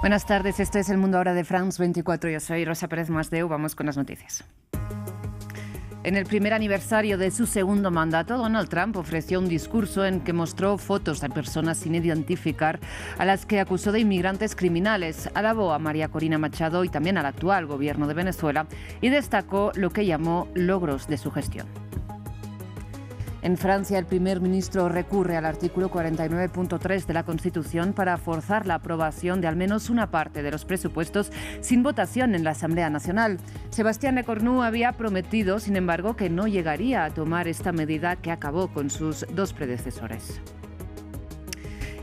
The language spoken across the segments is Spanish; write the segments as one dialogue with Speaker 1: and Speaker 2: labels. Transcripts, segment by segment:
Speaker 1: Buenas tardes, este es El Mundo Ahora de France 24. Yo soy Rosa Pérez Masdeu, vamos con las noticias. En el primer aniversario de su segundo mandato, Donald Trump ofreció un discurso en que mostró fotos de personas sin identificar a las que acusó de inmigrantes criminales. Alabó a María Corina Machado y también al actual gobierno de Venezuela y destacó lo que llamó logros de su gestión. En Francia, el primer ministro recurre al artículo 49.3 de la Constitución para forzar la aprobación de al menos una parte de los presupuestos sin votación en la Asamblea Nacional. Sébastien Lecornu había prometido, sin embargo, que no llegaría a tomar esta medida que acabó con sus dos predecesores.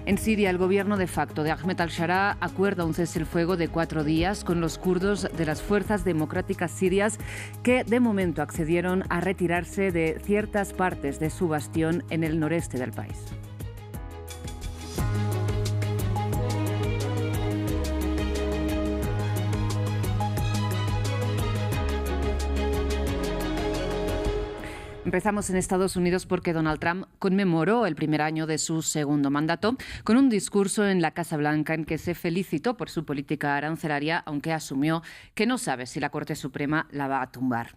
Speaker 1: En Siria, el gobierno de facto de Ahmed al-Sharaa acuerda un cese el fuego de 4 días con los kurdos de las fuerzas democráticas sirias que de momento accedieron a retirarse de ciertas partes de su bastión en el noreste del país. Empezamos en Estados Unidos porque Donald Trump conmemoró el primer año de su segundo mandato con un discurso en la Casa Blanca en que se felicitó por su política arancelaria, aunque asumió que no sabe si la Corte Suprema la va a tumbar.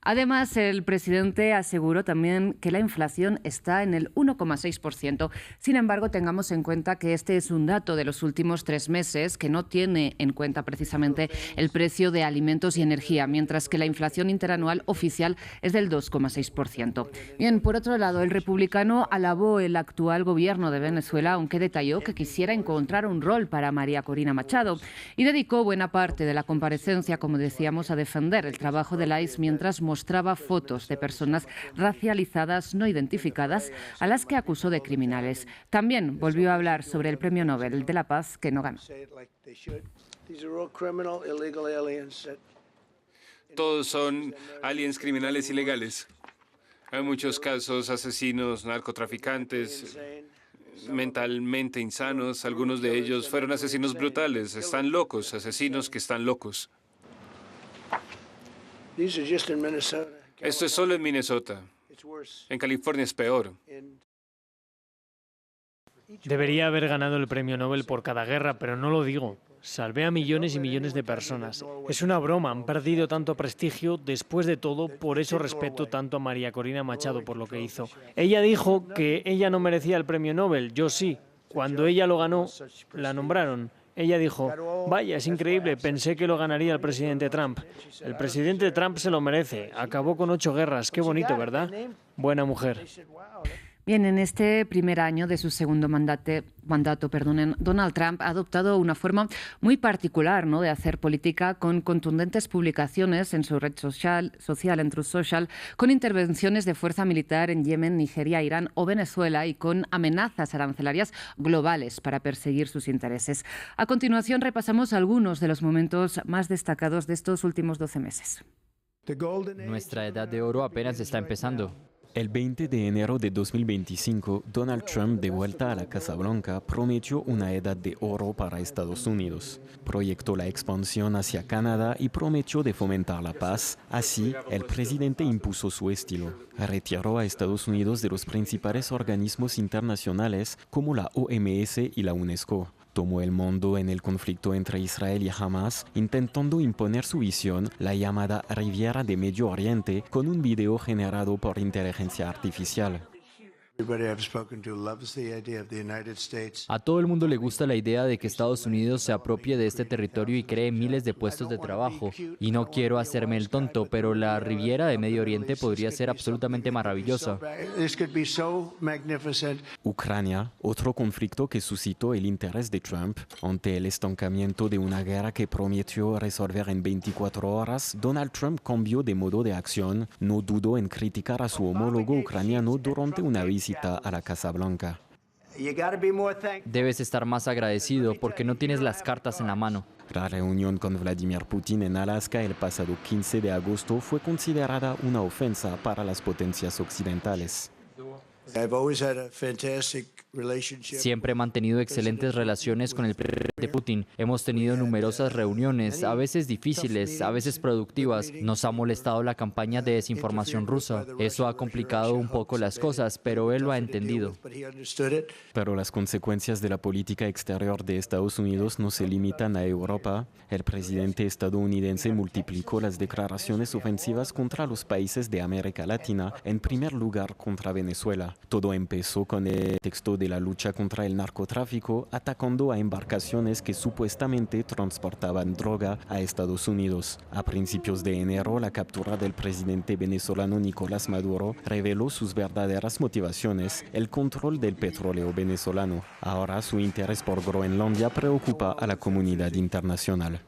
Speaker 1: Además, el presidente aseguró también que la inflación está en el 1,6%. Sin embargo, tengamos en cuenta que este es un dato de los últimos 3 meses que no tiene en cuenta precisamente el precio de alimentos y energía, mientras que la inflación interanual oficial es del 2,6%. Bien, por otro lado, el republicano alabó el actual gobierno de Venezuela, aunque detalló que quisiera encontrar un rol para María Corina Machado y dedicó buena parte de la comparecencia, como decíamos, a defender el trabajo del ICE mientras mostraba fotos de personas racializadas no identificadas a las que acusó de criminales. También volvió a hablar sobre el Premio Nobel de la Paz que no ganó.
Speaker 2: Todos son aliens criminales ilegales. Hay muchos casos, asesinos, narcotraficantes, mentalmente insanos. Algunos de ellos fueron asesinos brutales. Están locos, asesinos que están locos. Esto es solo en Minnesota. En California es peor.
Speaker 3: Debería haber ganado el premio Nobel por cada guerra, pero no lo digo. Salvé a millones y millones de personas. Es una broma, han perdido tanto prestigio. Después de todo, por eso respeto tanto a María Corina Machado por lo que hizo. Ella dijo que ella no merecía el premio Nobel, yo sí. Cuando ella lo ganó, la nombraron. Ella dijo, vaya, es increíble, pensé que lo ganaría el presidente Trump. El presidente Trump se lo merece, acabó con 8 guerras, qué bonito, ¿verdad? Buena mujer.
Speaker 1: Bien, en este primer año de su segundo mandato, Donald Trump ha adoptado una forma muy particular, ¿no?, de hacer política, con contundentes publicaciones en su red social, en Truth Social, con intervenciones de fuerza militar en Yemen, Nigeria, Irán o Venezuela y con amenazas arancelarias globales para perseguir sus intereses. A continuación repasamos algunos de los momentos más destacados de estos últimos 12 meses.
Speaker 4: Nuestra edad de oro apenas está empezando.
Speaker 5: El 20 de enero de 2025, Donald Trump, de vuelta a la Casa Blanca, prometió una edad de oro para Estados Unidos. Proyectó la expansión hacia Canadá y prometió de fomentar la paz. Así, el presidente impuso su estilo. Retiró a Estados Unidos de los principales organismos internacionales como la OMS y la UNESCO. Tomó el mando en el conflicto entre Israel y Hamas, intentando imponer su visión, la llamada Riviera de Medio Oriente, con un video generado por inteligencia artificial.
Speaker 4: A todo el mundo le gusta la idea de que Estados Unidos se apropie de este territorio y cree miles de puestos de trabajo. Y no quiero hacerme el tonto, pero la Riviera de Medio Oriente podría ser absolutamente maravillosa.
Speaker 5: Ucrania, otro conflicto que suscitó el interés de Trump. Ante el estancamiento de una guerra que prometió resolver en 24 horas, Donald Trump cambió de modo de acción. No dudó en criticar a su homólogo ucraniano durante una visita a la Casa Blanca.
Speaker 4: Debes estar más agradecido porque no tienes las cartas en la mano.
Speaker 5: La reunión con Vladimir Putin en Alaska el pasado 15 de agosto fue considerada una ofensa para las potencias occidentales.
Speaker 4: Siempre he mantenido excelentes relaciones con el presidente Putin. Hemos tenido numerosas reuniones, a veces difíciles, a veces productivas. Nos ha molestado la campaña de desinformación rusa. Eso ha complicado un poco las cosas, pero él lo ha entendido.
Speaker 5: Pero las consecuencias de la política exterior de Estados Unidos no se limitan a Europa. El presidente estadounidense multiplicó las declaraciones ofensivas contra los países de América Latina, en primer lugar contra Venezuela. Todo empezó con el texto de la lucha contra el narcotráfico, atacando a embarcaciones que supuestamente transportaban droga a Estados Unidos. A principios de enero, la captura del presidente venezolano Nicolás Maduro reveló sus verdaderas motivaciones, el control del petróleo venezolano. Ahora su interés por Groenlandia preocupa a la comunidad internacional.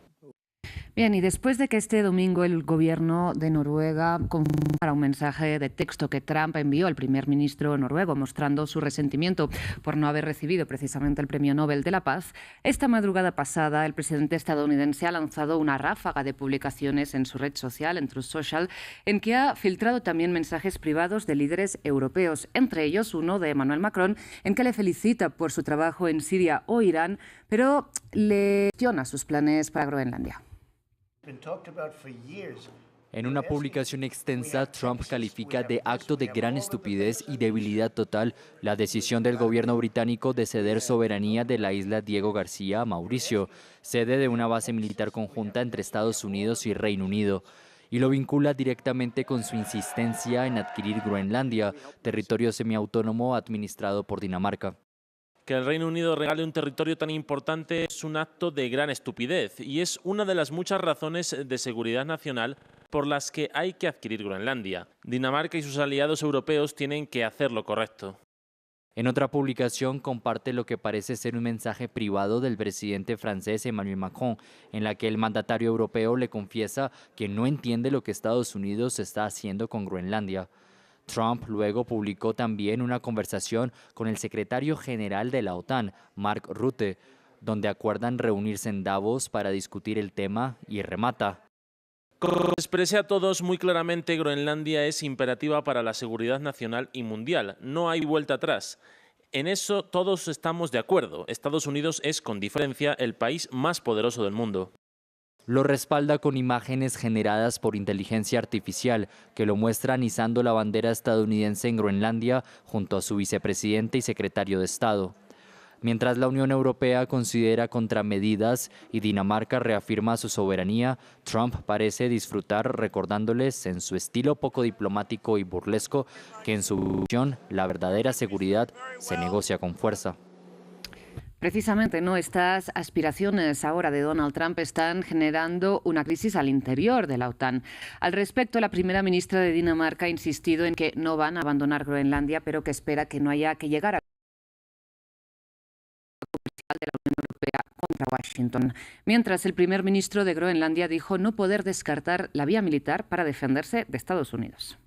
Speaker 1: Bien, y después de que este domingo el gobierno de Noruega confirmara un mensaje de texto que Trump envió al primer ministro noruego mostrando su resentimiento por no haber recibido precisamente el Premio Nobel de la Paz, esta madrugada pasada el presidente estadounidense ha lanzado una ráfaga de publicaciones en su red social, en Truth Social, en que ha filtrado también mensajes privados de líderes europeos, entre ellos uno de Emmanuel Macron, en que le felicita por su trabajo en Siria o Irán, pero le cuestiona sus planes para Groenlandia.
Speaker 4: En una publicación extensa, Trump califica de acto de gran estupidez y debilidad total la decisión del gobierno británico de ceder soberanía de la isla Diego García a Mauricio, sede de una base militar conjunta entre Estados Unidos y Reino Unido, y lo vincula directamente con su insistencia en adquirir Groenlandia, territorio semiautónomo administrado por Dinamarca.
Speaker 6: Que el Reino Unido regale un territorio tan importante es un acto de gran estupidez y es una de las muchas razones de seguridad nacional por las que hay que adquirir Groenlandia. Dinamarca y sus aliados europeos tienen que hacer lo correcto.
Speaker 4: En otra publicación comparte lo que parece ser un mensaje privado del presidente francés Emmanuel Macron, en la que el mandatario europeo le confiesa que no entiende lo que Estados Unidos está haciendo con Groenlandia. Trump luego publicó también una conversación con el secretario general de la OTAN, Mark Rutte, donde acuerdan reunirse en Davos para discutir el tema y remata.
Speaker 6: Como expresé a todos muy claramente, Groenlandia es imperativa para la seguridad nacional y mundial. No hay vuelta atrás. En eso todos estamos de acuerdo. Estados Unidos es, con diferencia, el país más poderoso del mundo.
Speaker 4: Lo respalda con imágenes generadas por inteligencia artificial que lo muestran izando la bandera estadounidense en Groenlandia junto a su vicepresidente y secretario de Estado. Mientras la Unión Europea considera contramedidas y Dinamarca reafirma su soberanía, Trump parece disfrutar recordándoles en su estilo poco diplomático y burlesco que en su visión la verdadera seguridad se negocia con fuerza.
Speaker 1: Precisamente, ¿no? Estas aspiraciones ahora de Donald Trump están generando una crisis al interior de la OTAN. Al respecto, la primera ministra de Dinamarca ha insistido en que no van a abandonar Groenlandia, pero que espera que no haya que llegar a de la Unión Europea contra Washington. Mientras, el primer ministro de Groenlandia dijo no poder descartar la vía militar para defenderse de Estados Unidos.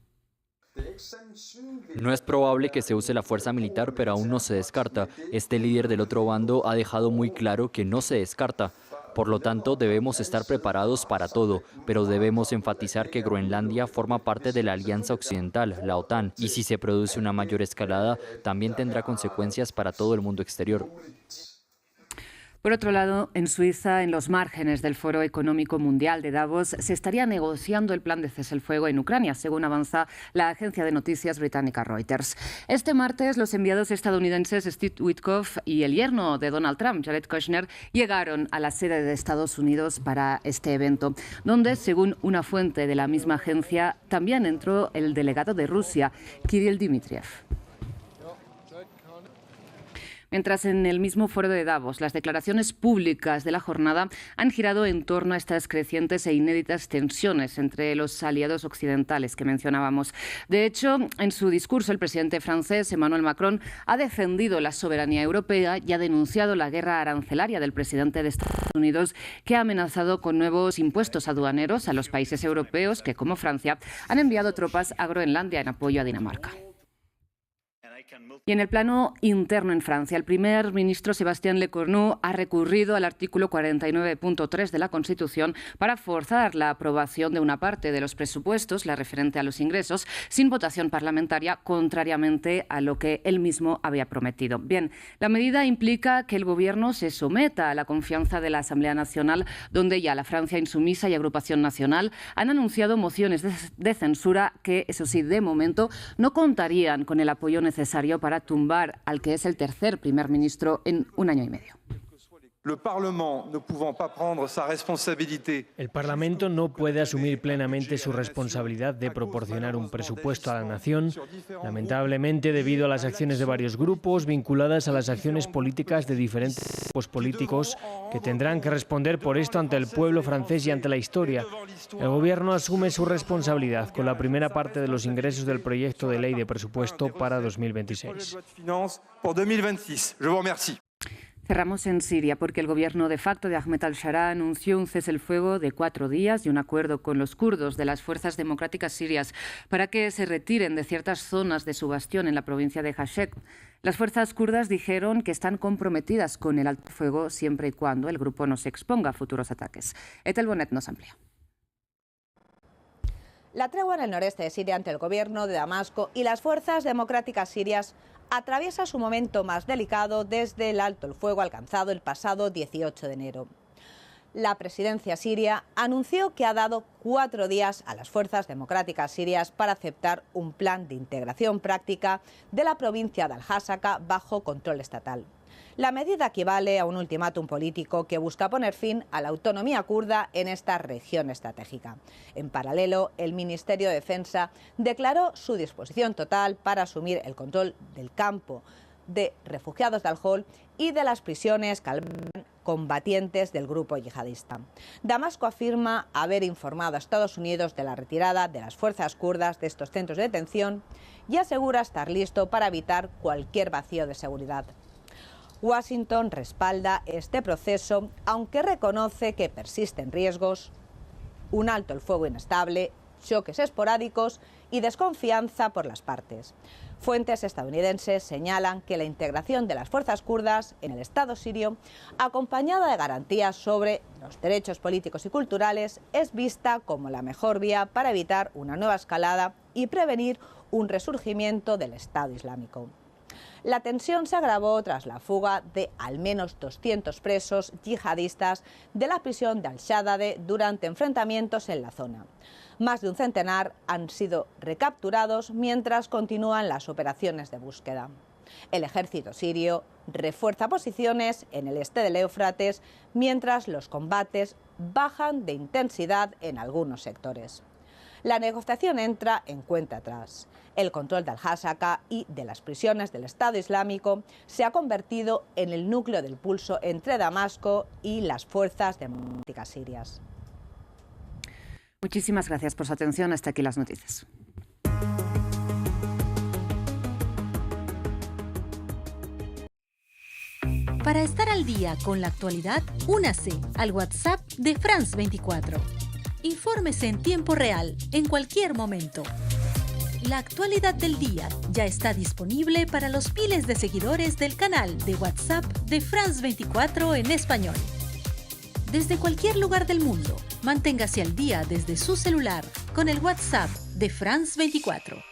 Speaker 4: No es probable que se use la fuerza militar, pero aún no se descarta. Este líder del otro bando ha dejado muy claro que no se descarta. Por lo tanto, debemos estar preparados para todo, pero debemos enfatizar que Groenlandia forma parte de la Alianza Occidental, la OTAN, y si se produce una mayor escalada, también tendrá consecuencias para todo el mundo exterior.
Speaker 1: Por otro lado, en Suiza, en los márgenes del Foro Económico Mundial de Davos, se estaría negociando el plan de cese el fuego en Ucrania, según avanza la agencia de noticias británica Reuters. Este martes, los enviados estadounidenses Steve Witkoff y el yerno de Donald Trump, Jared Kushner, llegaron a la sede de Estados Unidos para este evento, donde, según una fuente de la misma agencia, también entró el delegado de Rusia, Kirill Dmitriev. Mientras en el mismo foro de Davos, las declaraciones públicas de la jornada han girado en torno a estas crecientes e inéditas tensiones entre los aliados occidentales que mencionábamos. De hecho, en su discurso, el presidente francés Emmanuel Macron ha defendido la soberanía europea y ha denunciado la guerra arancelaria del presidente de Estados Unidos, que ha amenazado con nuevos impuestos aduaneros a los países europeos que, como Francia, han enviado tropas a Groenlandia en apoyo a Dinamarca. Y en el plano interno en Francia, el primer ministro Sébastien Lecornu ha recurrido al artículo 49.3 de la Constitución para forzar la aprobación de una parte de los presupuestos, la referente a los ingresos, sin votación parlamentaria, contrariamente a lo que él mismo había prometido. Bien, la medida implica que el Gobierno se someta a la confianza de la Asamblea Nacional, donde ya la Francia Insumisa y Agrupación Nacional han anunciado mociones de censura que, eso sí, de momento no contarían con el apoyo necesario para tumbar al que es el tercer primer ministro en un año y medio.
Speaker 3: El Parlamento no puede asumir plenamente su responsabilidad de proporcionar un presupuesto a la nación, lamentablemente debido a las acciones de varios grupos vinculadas a las acciones políticas de diferentes grupos políticos que tendrán que responder por esto ante el pueblo francés y ante la historia. El Gobierno asume su responsabilidad con la primera parte de los ingresos del proyecto de ley de presupuesto para 2026.
Speaker 1: Cerramos en Siria porque el gobierno de facto de Ahmed al-Shara anunció un cese el fuego de 4 días y un acuerdo con los kurdos de las fuerzas democráticas sirias para que se retiren de ciertas zonas de su bastión en la provincia de Hashek. Las fuerzas kurdas dijeron que están comprometidas con el alto el fuego siempre y cuando el grupo no se exponga a futuros ataques. Ethel Bonet nos amplía.
Speaker 7: La tregua en el noreste de Siria ante el gobierno de Damasco y las fuerzas democráticas sirias atraviesa su momento más delicado desde el alto el fuego alcanzado el pasado 18 de enero. La presidencia siria anunció que ha dado 4 días a las fuerzas democráticas sirias para aceptar un plan de integración práctica de la provincia de Al-Hasaka bajo control estatal. La medida equivale a un ultimátum político que busca poner fin a la autonomía kurda en esta región estratégica. En paralelo, el Ministerio de Defensa declaró su disposición total para asumir el control del campo de refugiados de Al-Hol y de las prisiones que albergan combatientes del grupo yihadista. Damasco afirma haber informado a Estados Unidos de la retirada de las fuerzas kurdas de estos centros de detención y asegura estar listo para evitar cualquier vacío de seguridad. Washington respalda este proceso, aunque reconoce que persisten riesgos, un alto el fuego inestable, choques esporádicos y desconfianza por las partes. Fuentes estadounidenses señalan que la integración de las fuerzas kurdas en el Estado sirio, acompañada de garantías sobre los derechos políticos y culturales, es vista como la mejor vía para evitar una nueva escalada y prevenir un resurgimiento del Estado Islámico. La tensión se agravó tras la fuga de al menos 200 presos yihadistas de la prisión de Al-Shaddade durante enfrentamientos en la zona. Más de un centenar han sido recapturados mientras continúan las operaciones de búsqueda. El ejército sirio refuerza posiciones en el este del Éufrates mientras los combates bajan de intensidad en algunos sectores. La negociación entra en cuenta atrás. El control de Al-Hasaka y de las prisiones del Estado Islámico se ha convertido en el núcleo del pulso entre Damasco y las fuerzas democráticas sirias.
Speaker 1: Muchísimas gracias por su atención. Hasta aquí las noticias.
Speaker 8: Para estar al día con la actualidad, únase al WhatsApp de France 24. Infórmese en tiempo real, en cualquier momento. La actualidad del día ya está disponible para los miles de seguidores del canal de WhatsApp de France 24 en español. Desde cualquier lugar del mundo, manténgase al día desde su celular con el WhatsApp de France 24.